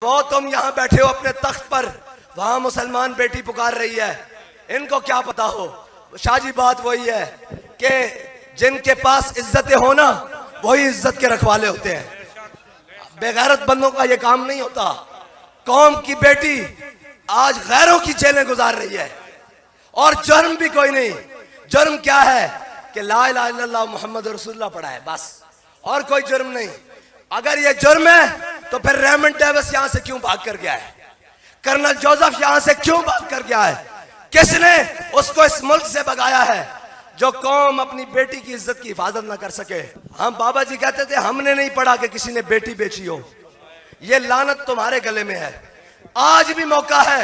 وہ تم یہاں بیٹھے ہو اپنے تخت پر، وہاں مسلمان بیٹی پکار رہی ہے، ان کو کیا پتا ہو؟ شاہ جی بات وہی ہے کہ جن کے پاس عزتیں ہونا وہی عزت کے رکھوالے ہوتے ہیں، بے غیرت بندوں کا یہ کام نہیں ہوتا۔ قوم کی بیٹی آج غیروں کی جیلیں گزار رہی ہے اور جرم بھی کوئی نہیں۔ جرم کیا ہے کہ لا الہ الا اللہ محمد رسول اللہ پڑھا ہے، بس، اور کوئی جرم نہیں۔ اگر یہ جرم ہے تو پھر ریمنڈ ڈیوس یہاں سے کیوں بھاگ کر گیا ہے؟ کرنل جوزف یہاں سے کیوں بھاگ کر گیا ہے؟ کس نے اس کو اس ملک سے بھگایا ہے؟ جو قوم اپنی بیٹی کی عزت کی حفاظت نہ کر سکے۔ ہم بابا جی کہتے تھے ہم نے نہیں پڑھا کہ کسی نے بیٹی بیچی ہو، یہ لعنت تمہارے گلے میں ہے۔ آج بھی موقع ہے،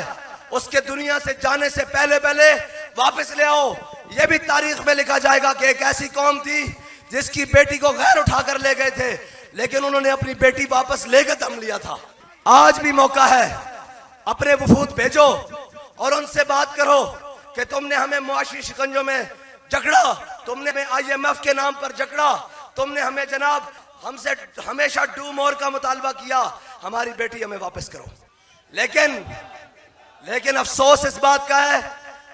اس کے دنیا سے جانے سے پہلے واپس لے آؤ۔ یہ بھی تاریخ میں لکھا جائے گا کہ ایک ایسی قوم تھی جس کی بیٹی کو غیر اٹھا کر لے گئے تھے، لیکن انہوں نے اپنی بیٹی واپس لے کے دم لیا تھا۔ آج بھی موقع ہے، اپنے وفود بھیجو اور ان سے بات کرو کہ تم نے ہمیں معاشی شکنجوں میں جکڑا، تم نے ہمیں IMF کے نام پر جکڑا، تم نے ہمیں جناب ہم سے ہمیشہ ڈو مور کا مطالبہ کیا، ہماری بیٹی ہمیں واپس کرو۔ لیکن افسوس اس بات کا ہے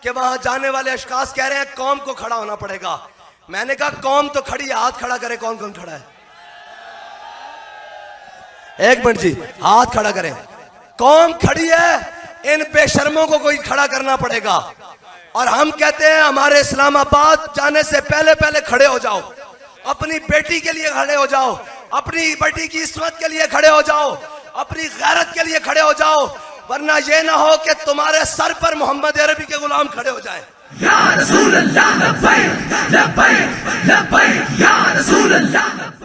کہ وہاں جانے والے اشخاص کہہ رہے ہیں قوم کو کھڑا ہونا پڑے گا۔ میں نے کہا قوم تو کھڑی ہے، ہاتھ کھڑا کرے، کون کون کھڑا ہے؟ ایک منٹ جی، ہاتھ کھڑا کریں۔ قوم کھڑی ہے، ان بے شرموں کو کوئی کھڑا کرنا پڑے گا۔ اور ہم کہتے ہیں ہمارے اسلام آباد جانے سے پہلے کھڑے ہو جاؤ، اپنی بیٹی کے لیے کھڑے ہو جاؤ، اپنی بیٹی کی عصمت کے لیے کھڑے ہو جاؤ، اپنی غیرت کے لیے کھڑے ہو جاؤ، ورنہ یہ نہ ہو کہ تمہارے سر پر محمد عربی کے غلام کھڑے ہو جائیں۔ یا رسول اللہ لبیک لبیک لبیک یا رسول اللہ لبیک۔